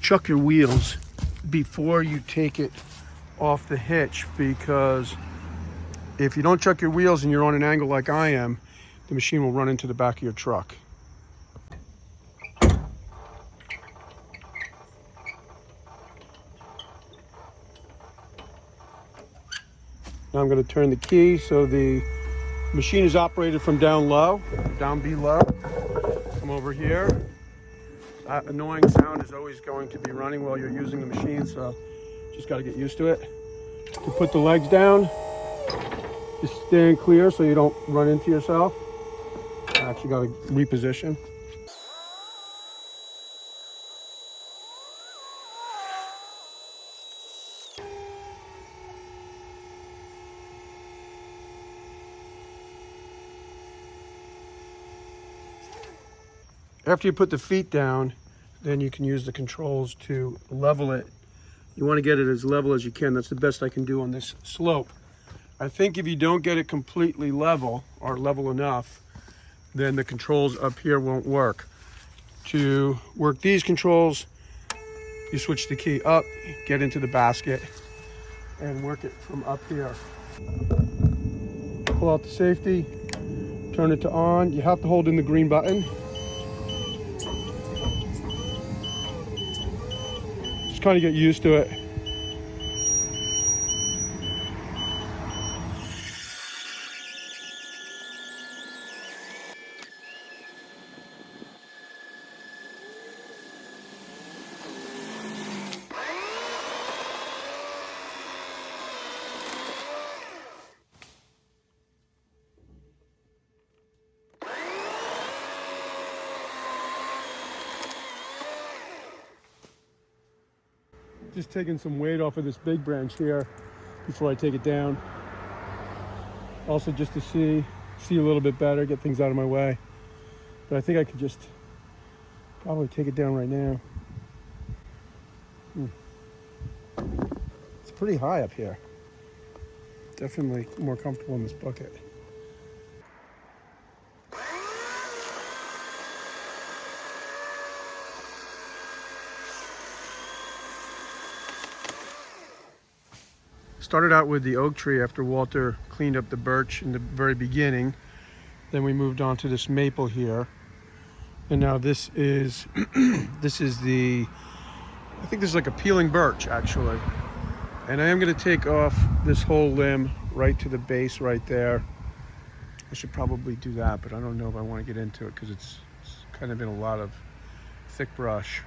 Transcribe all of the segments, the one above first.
chuck your wheels before you take it off the hitch, because if you don't chuck your wheels and you're on an angle like I am, the machine will run into the back of your truck. Now I'm going to turn the key so the machine is operated from down low, down below. Come over here. That annoying sound is always going to be running while you're using the machine, so just got to get used to it. You put the legs down, just stand clear so you don't run into yourself. I actually got to reposition. After you put the feet down, then you can use the controls to level it. You want to get it as level as you can. That's the best I can do on this slope. I think if you don't get it completely level or level enough, then the controls up here won't work. To work these controls, you switch the key up, get into the basket, and work it from up here. Pull out the safety, turn it to on. You have to hold in the green button. Just kind of get used to it. Just taking some weight off of this big branch here before I take it down. Also just to see a little bit better, get things out of my way. But I think I could just probably take it down right now. It's pretty high up here. Definitely more comfortable in this bucket. Started out with the oak tree after Walter cleaned up the birch in the very beginning. Then we moved on to this maple here. And now this is, this is the, I think this is like a peeling birch actually. And I am gonna take off this whole limb right to the base right there. I should probably do that, but I don't know if I wanna get into it because it's kind of been a lot of thick brush.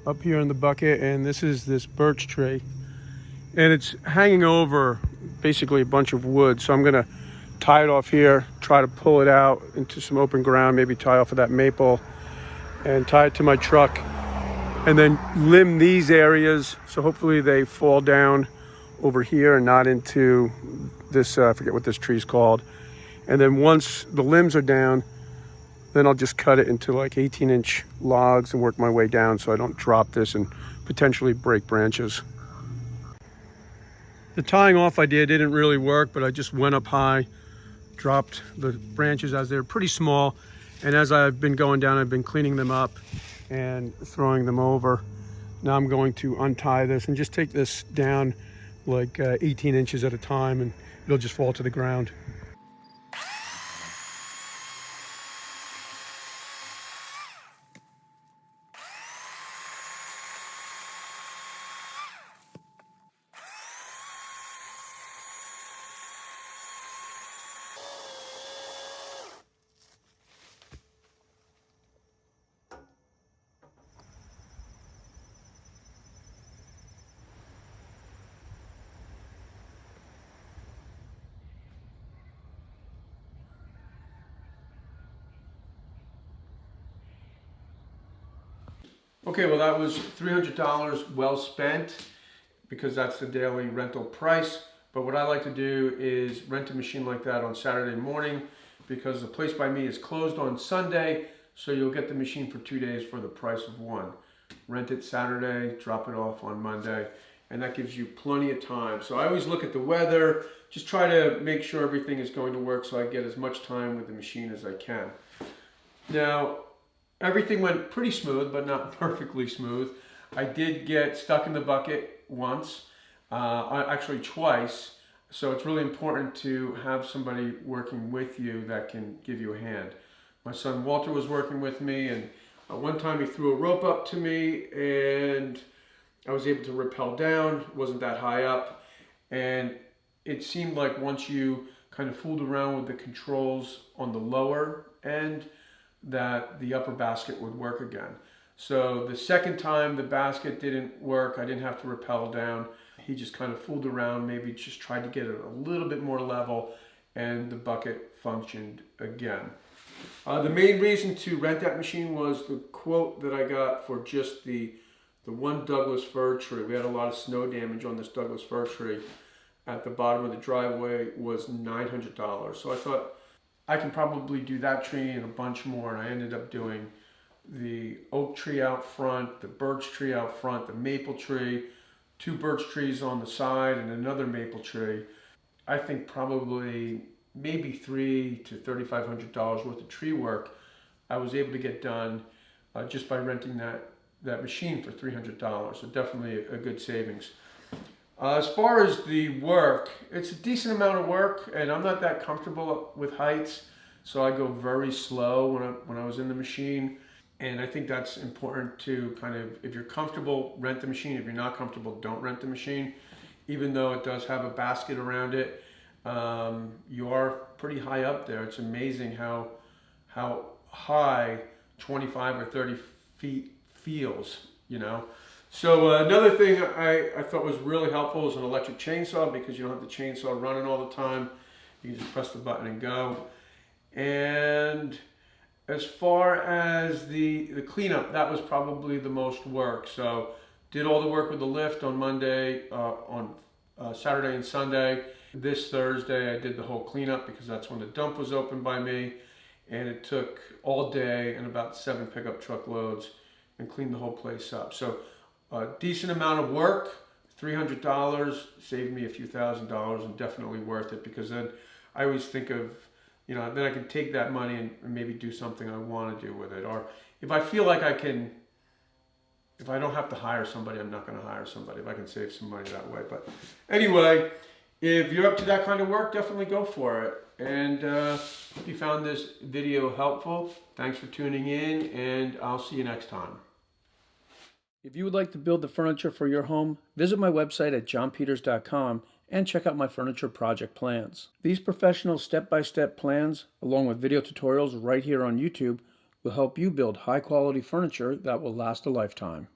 Up here in the bucket, and this is this birch tree, and it's hanging over basically a bunch of wood, so I'm gonna tie it off here, try to pull it out into some open ground, maybe tie off of that maple and tie it to my truck, and then limb these areas so hopefully they fall down over here and not into this, I forget what this tree's called. And then once the limbs are down, then I'll just cut it into like 18-inch logs and work my way down so I don't drop this and potentially break branches. The tying off idea didn't really work, but I just went up high, dropped the branches as they're pretty small, and as I've been going down, I've been cleaning them up and throwing them over. Now I'm going to untie this and just take this down like 18 inches at a time, and it'll just fall to the ground. Okay, well that was $300 well spent because that's the daily rental price. But what I like to do is rent a machine like that on Saturday morning because the place by me is closed on Sunday, so you'll get the machine for 2 days for the price of one. Rent it Saturday, drop it off on Monday, and that gives you plenty of time. So I always look at the weather, just try to make sure everything is going to work so I get as much time with the machine as I can. Now, everything went pretty smooth, but not perfectly smooth. I did get stuck in the bucket once, actually twice. So it's really important to have somebody working with you that can give you a hand. My son Walter was working with me, and one time he threw a rope up to me and I was able to rappel down. It wasn't that high up, and it seemed like once you kind of fooled around with the controls on the lower end that the upper basket would work again. So the second time the basket didn't work, I didn't have to rappel down. He just kind of fooled around, maybe just tried to get it a little bit more level, and the bucket functioned again. The main reason to rent that machine was the quote that I got for just the one Douglas fir tree. We had a lot of snow damage on this Douglas fir tree at the bottom of the driveway was $900. So I thought I can probably do that tree and a bunch more, and I ended up doing the oak tree out front, the birch tree out front, the maple tree, 2 birch trees on the side, and another maple tree. I think probably maybe $300 to $3,500 worth of tree work I was able to get done just by renting that machine for $300. So definitely a good savings. As far as the work, it's a decent amount of work, and I'm not that comfortable with heights, so I go very slow when I was in the machine. And I think that's important to kind of, if you're comfortable, rent the machine. If you're not comfortable, don't rent the machine. Even though it does have a basket around it, you are pretty high up there. It's amazing how high 25 or 30 feet feels, you know. So another thing I thought was really helpful is an electric chainsaw, because you don't have the chainsaw running all the time. You can just press the button and go. And as far as the cleanup, that was probably the most work. So did all the work with the lift on Monday, on Saturday and Sunday. This Thursday I did the whole cleanup because that's when the dump was open by me. And it took all day and about 7 pickup truckloads and cleaned the whole place up. So a decent amount of work, $300, saved me a few $1,000s, and definitely worth it, because then I always think of, you know, then I can take that money and maybe do something I want to do with it. Or if I feel like I can, if I don't have to hire somebody, I'm not going to hire somebody, if I can save some money that way. But anyway, if you're up to that kind of work, definitely go for it. And if you found this video helpful, thanks for tuning in, and I'll see you next time. If you would like to build the furniture for your home, visit my website at johnpeters.com and check out my furniture project plans. These professional step-by-step plans, along with video tutorials right here on YouTube, will help you build high-quality furniture that will last a lifetime.